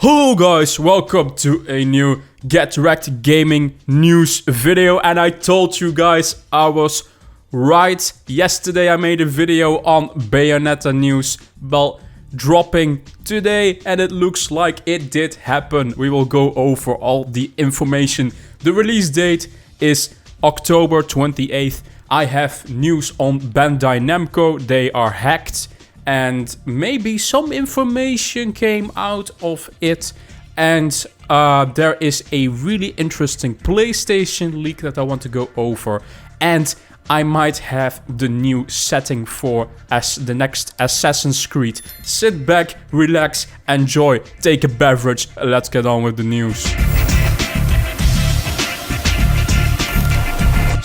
Hello guys, welcome to a new Get Rekt gaming news video, and I told you guys I was right. Yesterday I made a video on Bayonetta news, well, dropping today, and it looks like it did happen. We will go over all the information. The release date is October 28th. I have news on Bandai Namco. They are hacked. And maybe some information came out of it. And there is a really interesting PlayStation leak that I want to go over. And I might have the new setting for the next Assassin's Creed. Sit back, relax, enjoy, take a beverage. Let's get on with the news.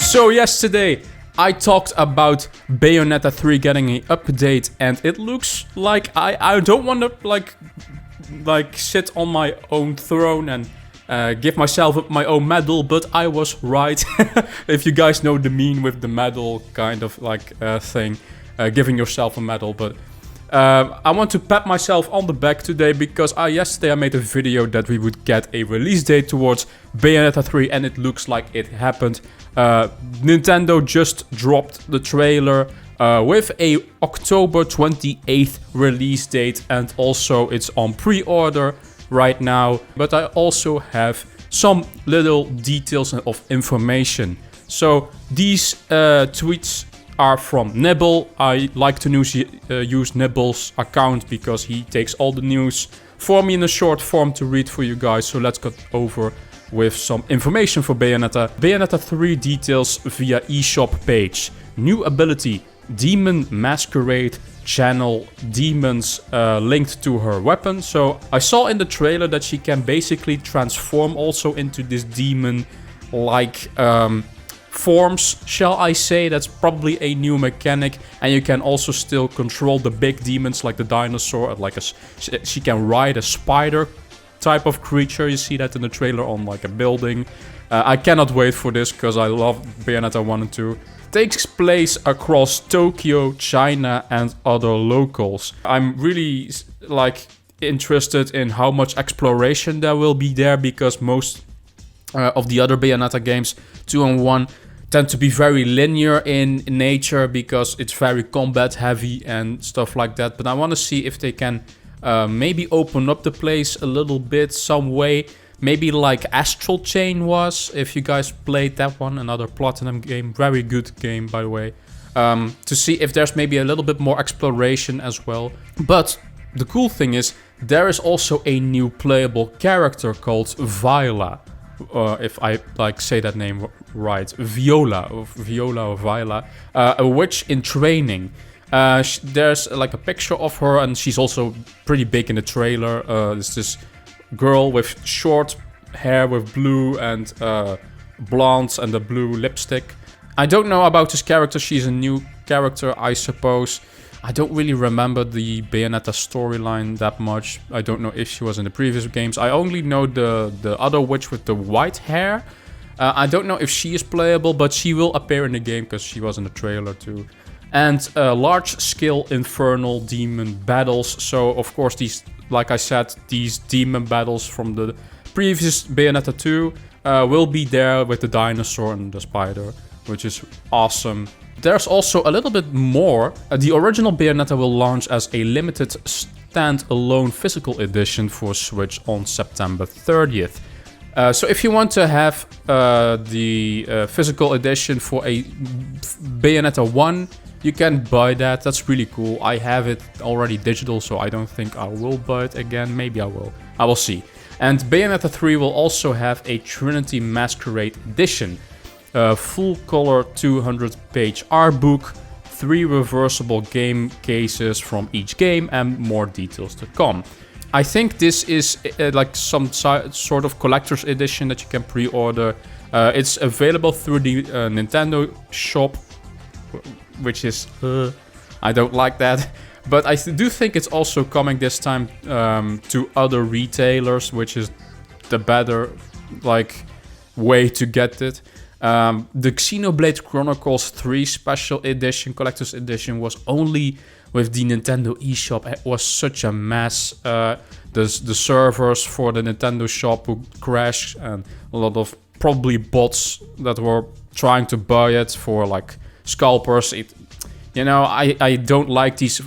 So yesterday I talked about Bayonetta 3 getting an update, and it looks like I don't want to like sit on my own throne and give myself my own medal, but I was right. If you guys know the meme with the medal kind of like thing, giving yourself a medal, but I want to pat myself on the back today because yesterday I made a video that we would get a release date towards Bayonetta 3, and it looks like it happened. Nintendo just dropped the trailer with a October 28th release date, and also it's on pre-order right now. But I also have some little details of information. So these tweets are from Nibble. I like to use Nibble's account because he takes all the news for me in a short form to read for you guys. So let's get over with some information for Bayonetta. Bayonetta 3 details via eShop page. New ability, Demon Masquerade, channel demons linked to her weapon. So I saw in the trailer that she can basically transform also into this demon like forms, shall I say. That's probably a new mechanic, and you can also still control the big demons like the dinosaur, like she can ride a spider type of creature. You see that in the trailer on like a building. I cannot wait for this because I love Bayonetta 1 and 2. Takes place across Tokyo, China, and other locals. I'm really like interested in how much exploration there will be there, because most of the other Bayonetta games, 2 and 1, tend to be very linear in nature because it's very combat heavy and stuff like that. But I want to see if they can maybe open up the place a little bit some way. Maybe like Astral Chain was, if you guys played that one, another Platinum game, very good game by the way. To see if there's maybe a little bit more exploration as well. But the cool thing is, there is also a new playable character called Viola. If I say that name right, Viola or Viola, a witch in training. There's like a picture of her, and she's also pretty big in the trailer. It's this girl with short hair with blue and blondes and a blue lipstick. I don't know about this character. She's a new character, I suppose. I don't really remember the Bayonetta storyline that much. I don't know if she was in the previous games. I only know the other witch with the white hair. I don't know if she is playable, but she will appear in the game because she was in the trailer too. And large-scale infernal demon battles. So, of course, these, like I said, these demon battles from the previous Bayonetta 2 will be there with the dinosaur and the spider, which is awesome. There's also a little bit more. The original Bayonetta will launch as a limited standalone physical edition for Switch on September 30th. So if you want to have the physical edition for a Bayonetta 1, you can buy that. That's really cool. I have it already digital, so I don't think I will buy it again. Maybe I will. I will see. And Bayonetta 3 will also have a Trinity Masquerade edition. Full color 200-page art book, 3 reversible game cases from each game, and more details to come. I think this is like some sort of collector's edition that you can pre-order. It's available through the Nintendo shop, which is I don't like that. But I do think it's also coming this time to other retailers, which is the better like way to get it. The Xenoblade Chronicles 3 Special Edition, Collector's Edition, was only with the Nintendo eShop. It was such a mess. The servers for the Nintendo shop would crash, and a lot of probably bots that were trying to buy it for like scalpers. I don't like these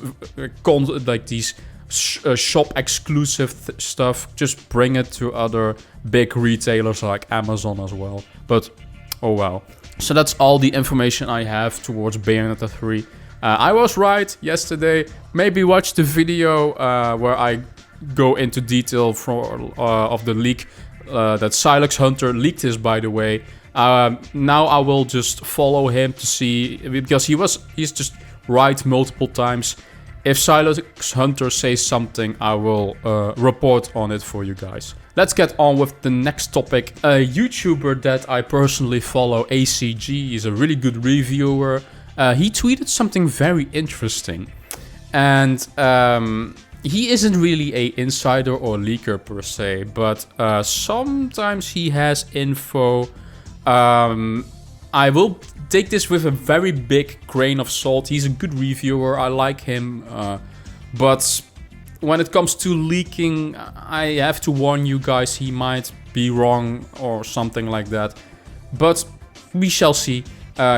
shop exclusive stuff. Just bring it to other big retailers like Amazon as well. But oh well. So that's all the information I have towards Bayonetta 3. I was right yesterday. Maybe watch the video where I go into detail of the leak that Silex Hunter leaked this, by the way. Now I will just follow him to see, because he's just right multiple times. If Silex Hunter says something, I will report on it for you guys. Let's get on with the next topic. A YouTuber that I personally follow, ACG, is a really good reviewer. He tweeted something very interesting. And he isn't really an insider or leaker per se, but sometimes he has info. I will take this with a very big grain of salt. He's a good reviewer. I like him. But when it comes to leaking, I have to warn you guys, he might be wrong or something like that. But we shall see.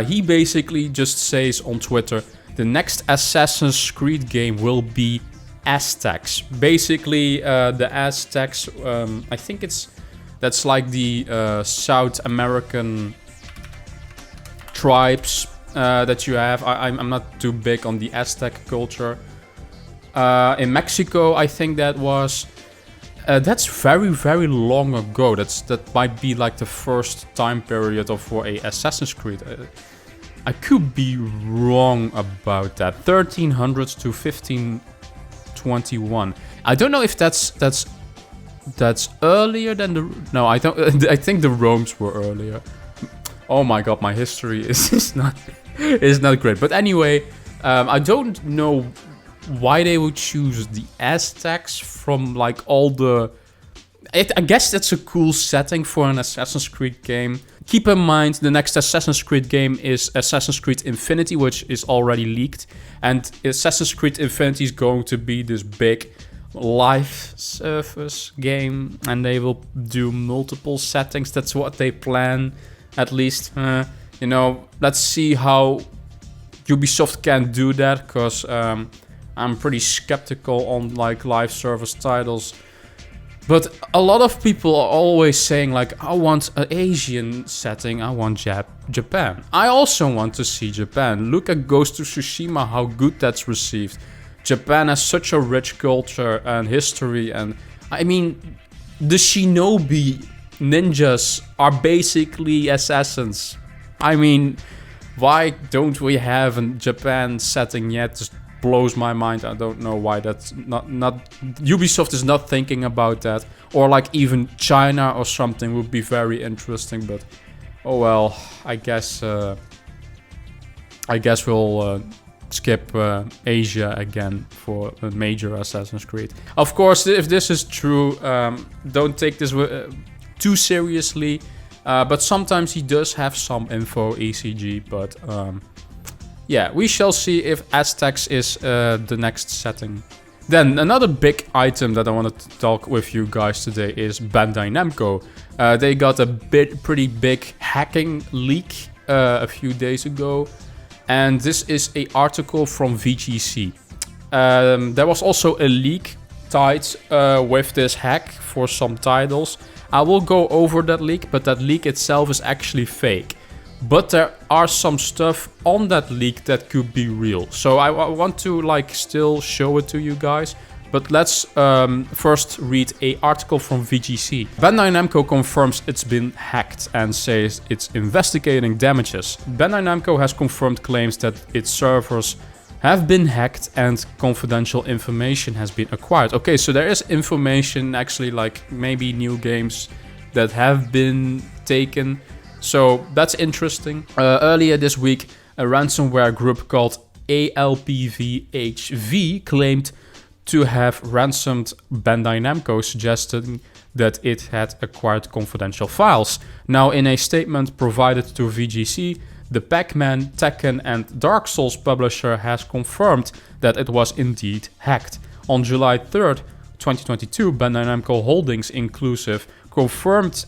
He basically just says on Twitter, the next Assassin's Creed game will be Aztecs. Basically, the Aztecs, I think that's like the South American tribes that you have. I'm not too big on the Aztec culture. In Mexico, I think that was... that's very, very long ago. That might be like the first time period for a Assassin's Creed. I could be wrong about that. 1300s to 1521. I don't know if that's earlier than the... No, I don't. I think the Romans were earlier. Oh my god, my history is not great. But anyway, I don't know why they would choose the Aztecs from like all the... I guess that's a cool setting for an Assassin's Creed game. Keep in mind, the next Assassin's Creed game is Assassin's Creed Infinity, which is already leaked. And Assassin's Creed Infinity is going to be this big live service game. And they will do multiple settings. That's what they plan, at least. Let's see how Ubisoft can do that, because I'm pretty skeptical on like live service titles. But a lot of people are always saying like, I want an Asian setting, I want Japan. I also want to see Japan. Look at Ghost of Tsushima, how good that's received. Japan has such a rich culture and history, and I mean, the shinobi ninjas are basically assassins. I mean, why don't we have a Japan setting yet? Just blows my mind. I don't know why that's not Ubisoft is not thinking about that. Or like even China or something would be very interesting, but oh well, I guess we'll skip Asia again for a major Assassin's Creed. Of course, if this is true, don't take this too seriously, but sometimes he does have some info, ACG, but yeah, we shall see if Aztecs is the next setting. Then another big item that I wanted to talk with you guys today is Bandai Namco. They got a pretty big hacking leak a few days ago, and this is an article from VGC. There was also a leak tied with this hack for some titles. I will go over that leak, but that leak itself is actually fake. But there are some stuff on that leak that could be real. So I want to like still show it to you guys. But let's first read an article from VGC. Bandai Namco confirms it's been hacked and says it's investigating damages. Bandai Namco has confirmed claims that its servers have been hacked and confidential information has been acquired. Okay, so there is information, actually, like maybe new games that have been taken. So that's interesting. Earlier this week, a ransomware group called ALPVHV claimed to have ransomed Bandai Namco, suggesting that it had acquired confidential files. Now, in a statement provided to VGC, the Pac-Man, Tekken and Dark Souls publisher has confirmed that it was indeed hacked. On July 3rd, 2022, Bandai Namco Holdings Inclusive confirmed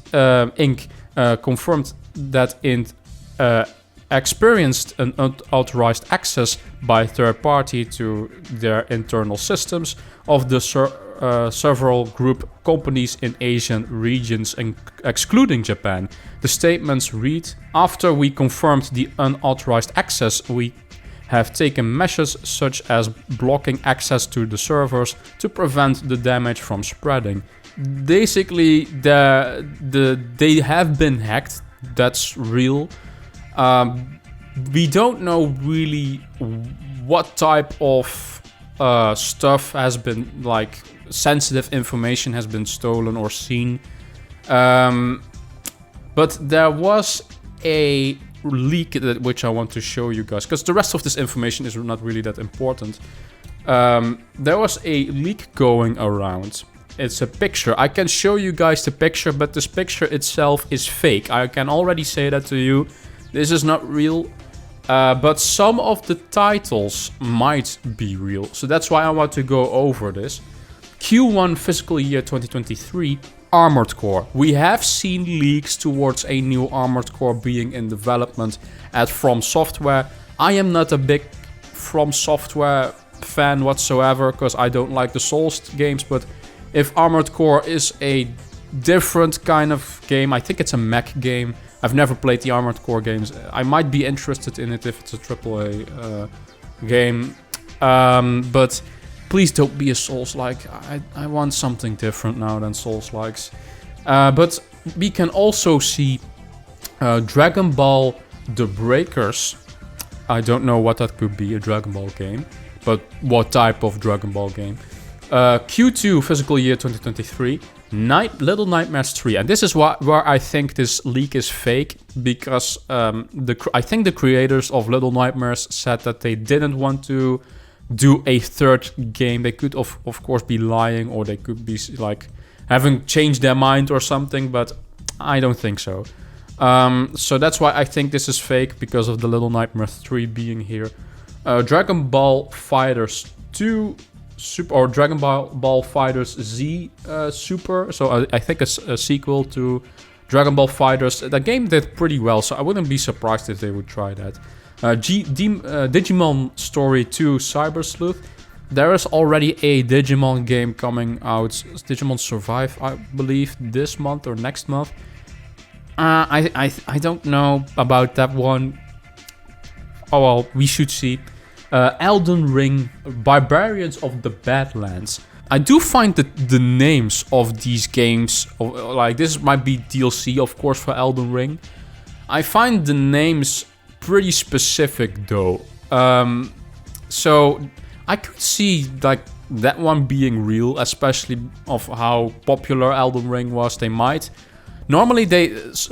confirmed that it experienced an unauthorized access by third party to their internal systems of the several group companies in Asian regions, excluding Japan. The statements read, "After we confirmed the unauthorized access, we have taken measures such as blocking access to the servers to prevent the damage from spreading." Basically, they have been hacked. That's real. We don't know really what type of stuff has been, like, sensitive information has been stolen or seen. But there was a leak which I want to show you guys, because the rest of this information is not really that important. There was a leak going around. It's a picture. I can show you guys the picture, but this picture itself is fake. I can already say that to you. This is not real. But some of the titles might be real. So that's why I want to go over this. Q1 fiscal year 2023, Armored Core. We have seen leaks towards a new Armored Core being in development at From Software. I am not a big From Software fan whatsoever, because I don't like the Souls games, but if Armored Core is a different kind of game, I think it's a mech game. I've never played the Armored Core games. I might be interested in it if it's a AAA game. But please don't be a Souls-like. I want something different now than Souls-likes. But we can also see Dragon Ball The Breakers. I don't know what that could be, a Dragon Ball game. But what type of Dragon Ball game? Q2 fiscal year 2023, Little Nightmares 3. And this is where I think this leak is fake, because I think the creators of Little Nightmares said that they didn't want to do a third game. They could of course be lying, or they could be like having changed their mind or something, but I don't think so. So that's why I think this is fake, because of the Little Nightmares 3 being here. Dragon Ball Fighters 2 Super, or Dragon Ball Fighters Z Super. So I think it's a sequel to Dragon Ball Fighters. The game did pretty well, so I wouldn't be surprised if they would try that. Digimon Story 2 Cyber Sleuth. There is already a Digimon game coming out, Digimon Survive, I believe, this month or next month. I don't know about that one. Oh well, we should see. Elden Ring, Barbarians of the Badlands. I do find that the names of these games, like this might be DLC, of course, for Elden Ring. I find the names pretty specific though. So I could see like that one being real, especially of how popular Elden Ring was. They might. Normally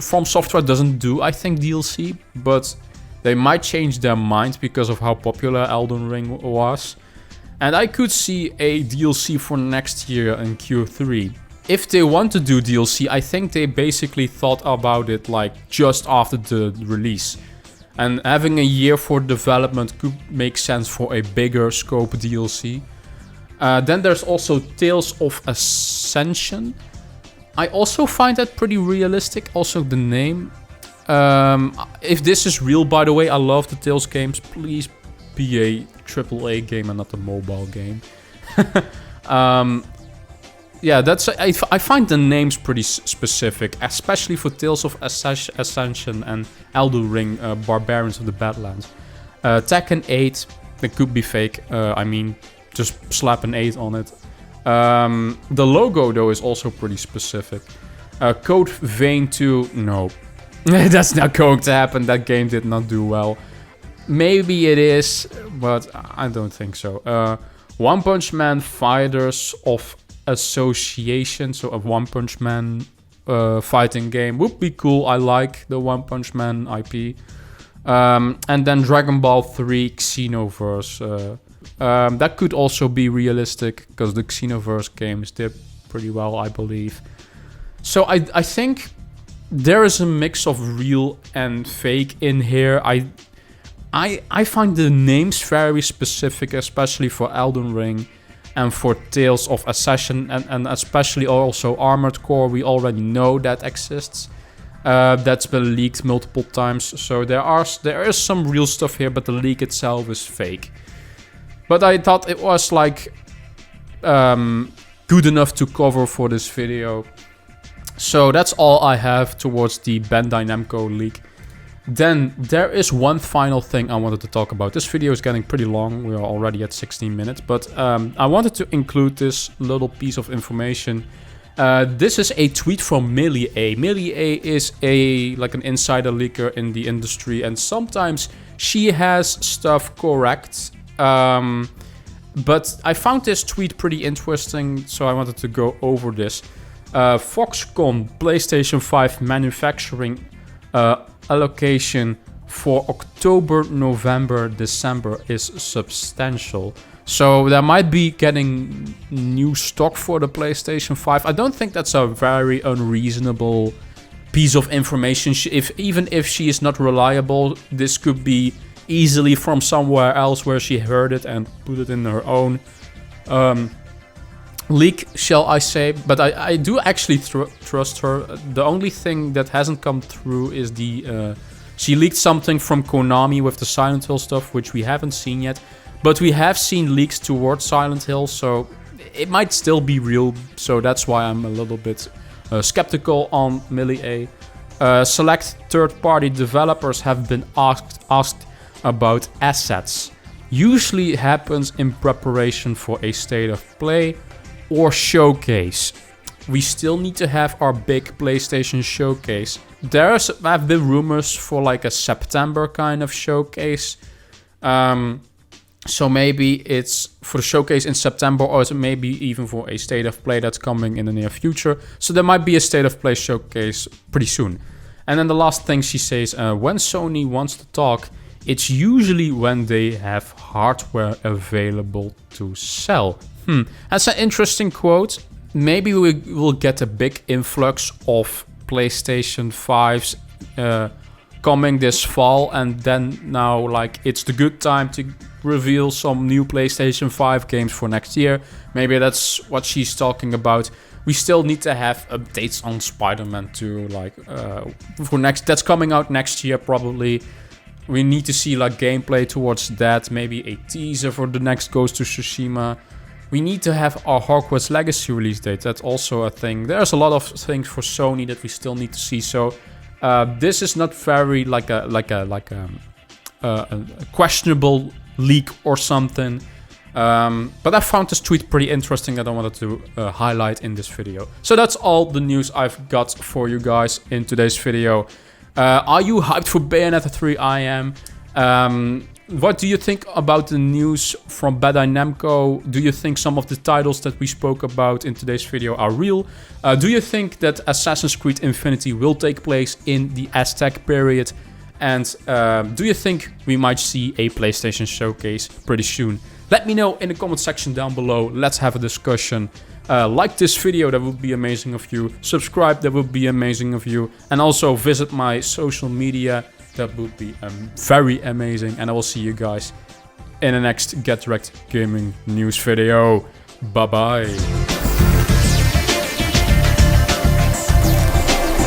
From Software doesn't do, I think, DLC, but they might change their mind because of how popular Elden Ring was. And I could see a DLC for next year in Q3. If they want to do DLC, I think they basically thought about it like just after the release. And having a year for development could make sense for a bigger scope DLC. Then there's also Tales of Ascension. I also find that pretty realistic, also the name. If this is real, by the way, I love the Tales games. Please be a AAA game and not a mobile game. Yeah, I find the names pretty specific, especially for Tales of Ascension and Elden Ring, Barbarians of the Badlands. Tekken 8, it could be fake. I mean, just slap an 8 on it. The logo, though, is also pretty specific. Code Vein 2, no. That's not going to happen. That game did not do well. Maybe it is, but I don't think so. One Punch Man Fighters of Association, so a One Punch Man fighting game would be cool. I like the One Punch Man IP. And then Dragon Ball 3 Xenoverse. That could also be realistic, because the Xenoverse games did pretty well, I believe. So I think there is a mix of real and fake in here. I find the names very specific, especially for Elden Ring and for Tales of Ascension, and especially also Armored Core. We already know that exists. That's been leaked multiple times, so there is some real stuff here, but the leak itself is fake. But I thought it was like good enough to cover for this video. So that's all I have towards the Bandai Namco leak. Then there is one final thing I wanted to talk about. This video is getting pretty long. We are already at 16 minutes, but I wanted to include this little piece of information. This is a tweet from Millie A. Millie A is like an insider leaker in the industry, and sometimes she has stuff correct. But I found this tweet pretty interesting, so I wanted to go over this. Foxconn PlayStation 5 manufacturing allocation for October, November, December is substantial. So there might be getting new stock for the PlayStation 5. I don't think that's a very unreasonable piece of information. Even if she is not reliable, this could be easily from somewhere else where she heard it and put it in her own leak, shall I say. But I do actually trust her. The only thing that hasn't come through is she leaked something from Konami with the Silent Hill stuff, which we haven't seen yet. But we have seen leaks towards Silent Hill, so it might still be real. So that's why I'm a little bit skeptical on Millie A. Select third-party developers have been asked about assets. Usually happens in preparation for a state of play or showcase. We still need to have our big PlayStation showcase. There have been rumors for like a September kind of showcase. So maybe it's for the showcase in September, or maybe even for a state of play that's coming in the near future. So there might be a state of play showcase pretty soon. And then the last thing she says, when Sony wants to talk, it's usually when they have hardware available to sell. That's an interesting quote. Maybe we will get a big influx of PlayStation 5s coming this fall, and then now like it's the good time to reveal some new PlayStation 5 games for next year. Maybe that's what she's talking about. We still need to have updates on Spider-Man 2, like that's coming out next year probably. We need to see like gameplay towards that, maybe a teaser for the next Ghost of Tsushima. We need to have our Hogwarts Legacy release date. That's also a thing. There's a lot of things for Sony that we still need to see. So this is not very like a questionable leak or something. But I found this tweet pretty interesting that I wanted to highlight in this video. So that's all the news I've got for you guys in today's video. Are you hyped for Bayonetta 3? I am. What do you think about the news from Bandai Namco? Do you think some of the titles that we spoke about in today's video are real? Do you think that Assassin's Creed Infinity will take place in the Aztec period? And do you think we might see a PlayStation showcase pretty soon? Let me know in the comment section down below. Let's have a discussion. Like this video, that would be amazing of you. Subscribe, that would be amazing of you. And also visit my social media. That would be very amazing. And I will see you guys in the next Get Rekt gaming news video. Bye bye.